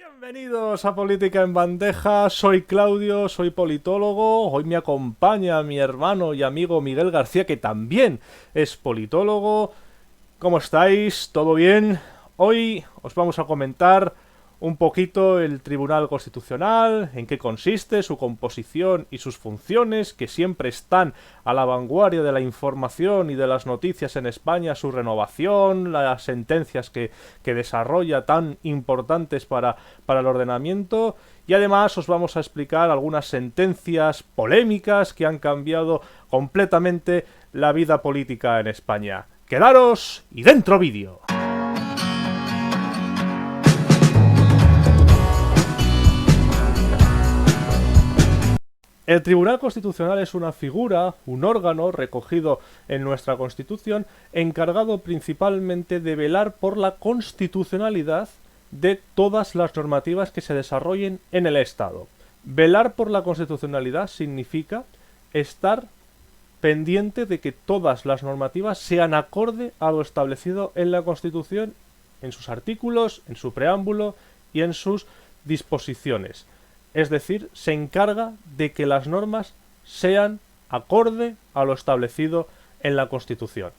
Bienvenidos a Política en Bandeja, soy Claudio, soy politólogo, hoy me acompaña mi hermano y amigo Miguel García, que también es politólogo. ¿Cómo estáis? ¿Todo bien? Hoy os vamos a comentar un poquito el Tribunal Constitucional, en qué consiste, su composición y sus funciones, que siempre están a la vanguardia de la información y de las noticias en España, su renovación, las sentencias que desarrolla tan importantes para el ordenamiento, y además os vamos a explicar algunas sentencias polémicas que han cambiado completamente la vida política en España. ¡Quedaros y dentro vídeo! El Tribunal Constitucional es una figura, un órgano recogido en nuestra Constitución, encargado principalmente de velar por la constitucionalidad de todas las normativas que se desarrollen en el Estado. Velar por la constitucionalidad significa estar pendiente de que todas las normativas sean acorde a lo establecido en la Constitución, en sus artículos, en su preámbulo y en sus disposiciones. Es decir, se encarga de que las normas sean acorde a lo establecido en la Constitución.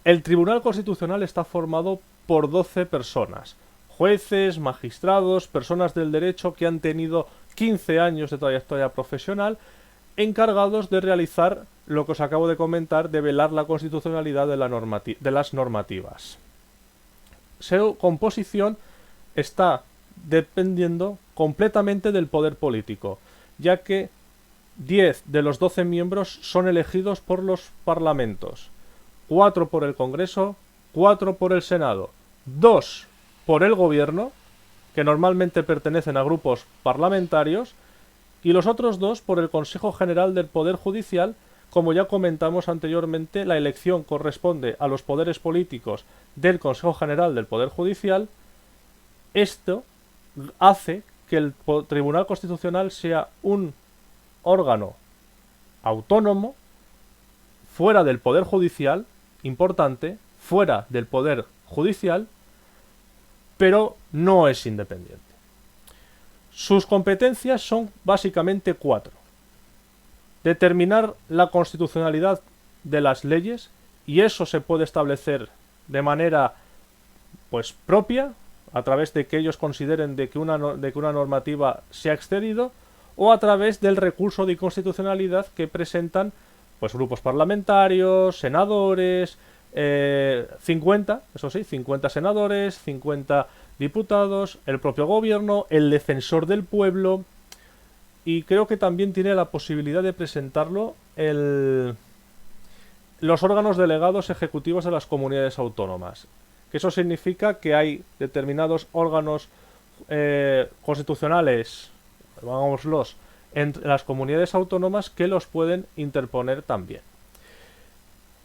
El Tribunal Constitucional está formado por 12 personas, jueces, magistrados, personas del derecho que han tenido 15 años de trayectoria profesional, encargados de realizar lo que os acabo de comentar, de velar la constitucionalidad de las normativas. Su composición está dependiendo completamente del poder político, ya que 10 de los 12 miembros son elegidos por los parlamentos, 4 por el Congreso, 4 por el Senado, 2 por el Gobierno, que normalmente pertenecen a grupos parlamentarios, y los otros 2 por el Consejo General del Poder Judicial. Como ya comentamos anteriormente, la elección corresponde a los poderes políticos del Consejo General del Poder Judicial. Esto hace que el Tribunal Constitucional sea un órgano autónomo, fuera del Poder Judicial, importante, fuera del Poder Judicial, pero no es independiente. Sus competencias son básicamente 4. Determinar la constitucionalidad de las leyes, y eso se puede establecer de manera propia, a través de que ellos consideren de que una normativa se ha excedido, o a través del recurso de inconstitucionalidad que presentan grupos parlamentarios, senadores, 50 senadores, 50 diputados, el propio gobierno, el defensor del pueblo, y creo que también tiene la posibilidad de presentarlo los órganos delegados ejecutivos de las comunidades autónomas. Que eso significa que hay determinados órganos constitucionales, vámonos, entre las comunidades autónomas que los pueden interponer también.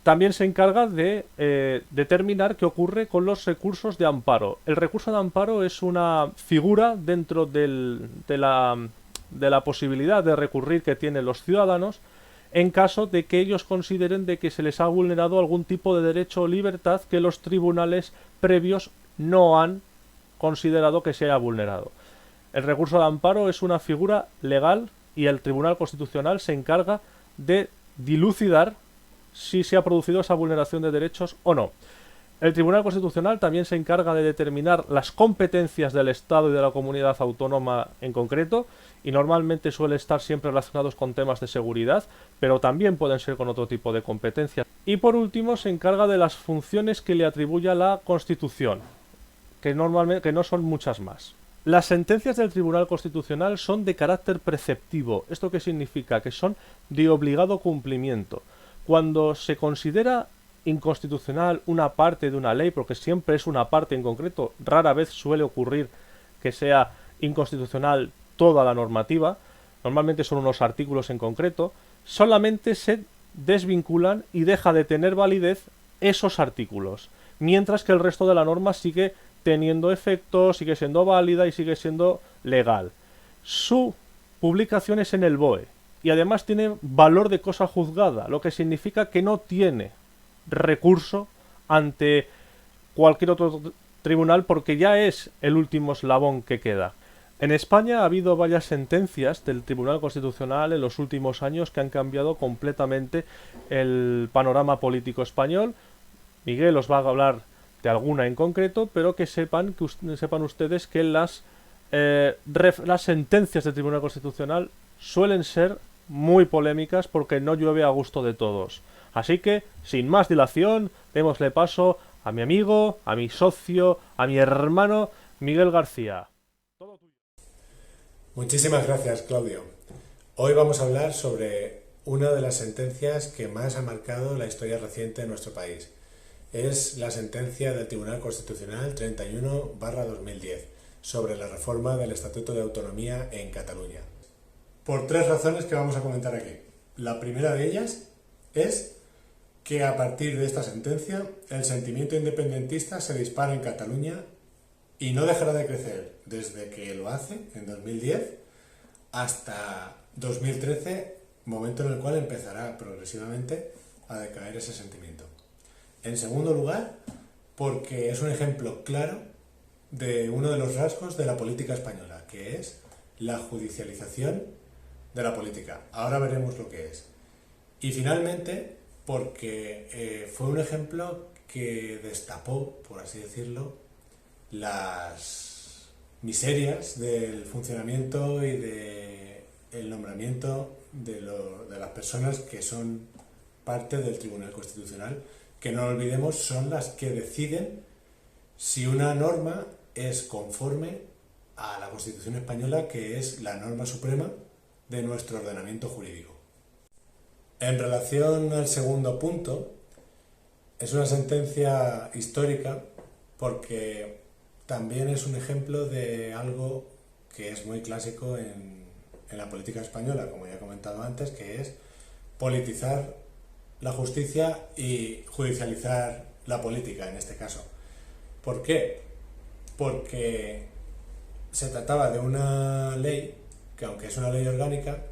También se encarga de determinar qué ocurre con los recursos de amparo. El recurso de amparo es una figura dentro de la posibilidad de recurrir que tienen los ciudadanos en caso de que ellos consideren de que se les ha vulnerado algún tipo de derecho o libertad que los tribunales previos no han considerado que se haya vulnerado. El recurso de amparo es una figura legal y el Tribunal Constitucional se encarga de dilucidar si se ha producido esa vulneración de derechos o no. El Tribunal Constitucional también se encarga de determinar las competencias del Estado y de la comunidad autónoma en concreto, y normalmente suele estar siempre relacionados con temas de seguridad, pero también pueden ser con otro tipo de competencias. Y por último se encarga de las funciones que le atribuye la Constitución, que no son muchas más. Las sentencias del Tribunal Constitucional son de carácter preceptivo. ¿Esto qué significa? Que son de obligado cumplimiento. Cuando se considera inconstitucional una parte de una ley, porque siempre es una parte en concreto, rara vez suele ocurrir que sea inconstitucional toda la normativa, normalmente son unos artículos en concreto, solamente se desvinculan y deja de tener validez esos artículos, mientras que el resto de la norma sigue teniendo efecto, sigue siendo válida y sigue siendo legal. Su publicación es en el BOE y además tiene valor de cosa juzgada, lo que significa que no tiene recurso ante cualquier otro tribunal porque ya es el último eslabón que queda. En España ha habido varias sentencias del Tribunal Constitucional en los últimos años que han cambiado completamente el panorama político español. Miguel os va a hablar de alguna en concreto, pero que sepan ustedes que las sentencias del Tribunal Constitucional suelen ser muy polémicas porque no llueve a gusto de todos. Así que, sin más dilación, démosle paso a mi amigo, a mi socio, a mi hermano, Miguel García. Muchísimas gracias, Claudio. Hoy vamos a hablar sobre una de las sentencias que más ha marcado la historia reciente de nuestro país. Es la sentencia del Tribunal Constitucional 31/2010 sobre la reforma del Estatuto de Autonomía en Cataluña. Por tres razones que vamos a comentar aquí. La primera de ellas es que a partir de esta sentencia el sentimiento independentista se dispara en Cataluña y no dejará de crecer desde que lo hace, en 2010, hasta 2013, momento en el cual empezará progresivamente a decaer ese sentimiento. En segundo lugar, porque es un ejemplo claro de uno de los rasgos de la política española, que es la judicialización de la política. Ahora veremos lo que es. Y finalmente, porque fue un ejemplo que destapó, por así decirlo, las miserias del funcionamiento y del nombramiento de las personas que son parte del Tribunal Constitucional, que no olvidemos son las que deciden si una norma es conforme a la Constitución española, que es la norma suprema de nuestro ordenamiento jurídico. En relación al segundo punto, es una sentencia histórica porque también es un ejemplo de algo que es muy clásico en la política española, como ya he comentado antes, que es politizar la justicia y judicializar la política en este caso. ¿Por qué? Porque se trataba de una ley que, aunque es una ley orgánica,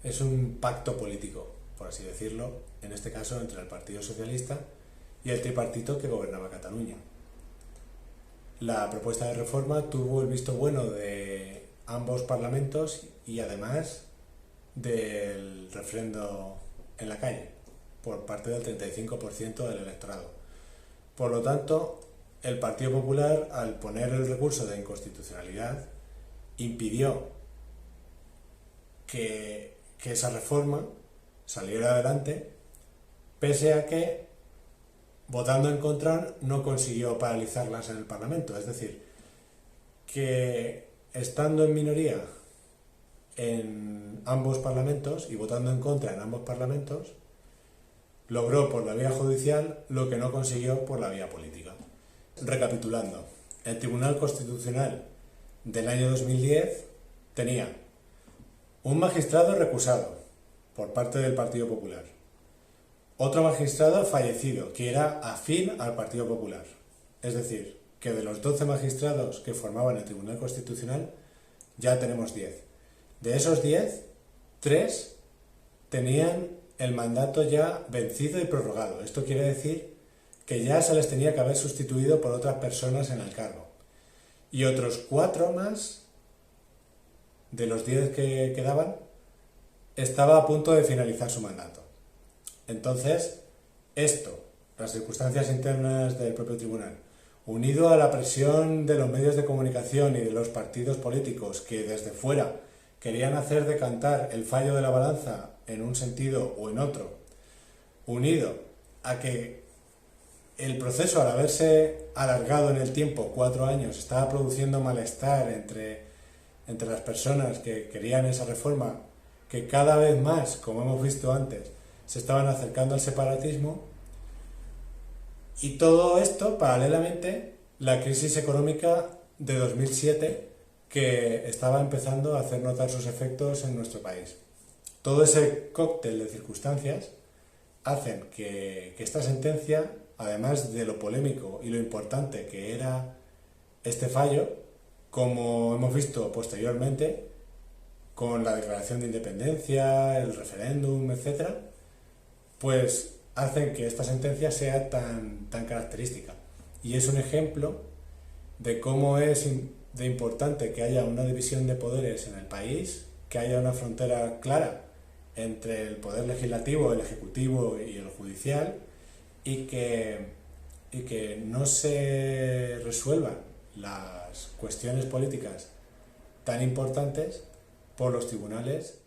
es un pacto político, por así decirlo, en este caso entre el Partido Socialista y el tripartito que gobernaba Cataluña. La propuesta de reforma tuvo el visto bueno de ambos parlamentos y además del refrendo en la calle por parte del 35% del electorado. Por lo tanto, el Partido Popular, al poner el recurso de inconstitucionalidad, impidió que esa reforma saliera adelante, pese a que, votando en contra, no consiguió paralizarlas en el Parlamento. Es decir, que estando en minoría en ambos parlamentos y votando en contra en ambos parlamentos, logró por la vía judicial lo que no consiguió por la vía política. Recapitulando, el Tribunal Constitucional del año 2010 tenía un magistrado recusado por parte del Partido Popular, otro magistrado fallecido que era afín al Partido Popular. Es decir, que de los 12 magistrados que formaban el Tribunal Constitucional ya tenemos 10. De esos 10, 3 tenían el mandato ya vencido y prorrogado. Esto quiere decir que ya se les tenía que haber sustituido por otras personas en el cargo. Y otros 4 más, de los 10 que quedaban, estaba a punto de finalizar su mandato. Entonces, esto, las circunstancias internas del propio tribunal, unido a la presión de los medios de comunicación y de los partidos políticos que desde fuera querían hacer decantar el fallo de la balanza en un sentido o en otro, unido a que el proceso, al haberse alargado en el tiempo 4 años, estaba produciendo malestar entre las personas que querían esa reforma, que cada vez más, como hemos visto antes, se estaban acercando al separatismo. Y todo esto, paralelamente, la crisis económica de 2007, que estaba empezando a hacer notar sus efectos en nuestro país. Todo ese cóctel de circunstancias hacen que esta sentencia, además de lo polémico y lo importante que era este fallo, como hemos visto posteriormente, con la declaración de independencia, el referéndum, etc., pues hacen que esta sentencia sea tan característica. Y es un ejemplo de cómo es de importante que haya una división de poderes en el país, que haya una frontera clara entre el poder legislativo, el ejecutivo y el judicial, y que no se resuelvan las cuestiones políticas tan importantes por los tribunales.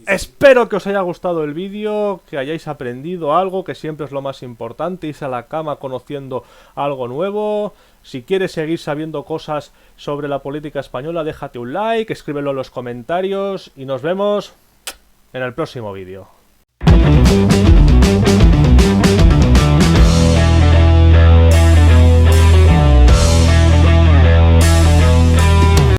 Espero que os haya gustado el vídeo, que hayáis aprendido algo, que siempre es lo más importante, irse a la cama conociendo algo nuevo. Si quieres seguir sabiendo cosas sobre la política española, déjate un like, escríbelo en los comentarios y nos vemos en el próximo vídeo.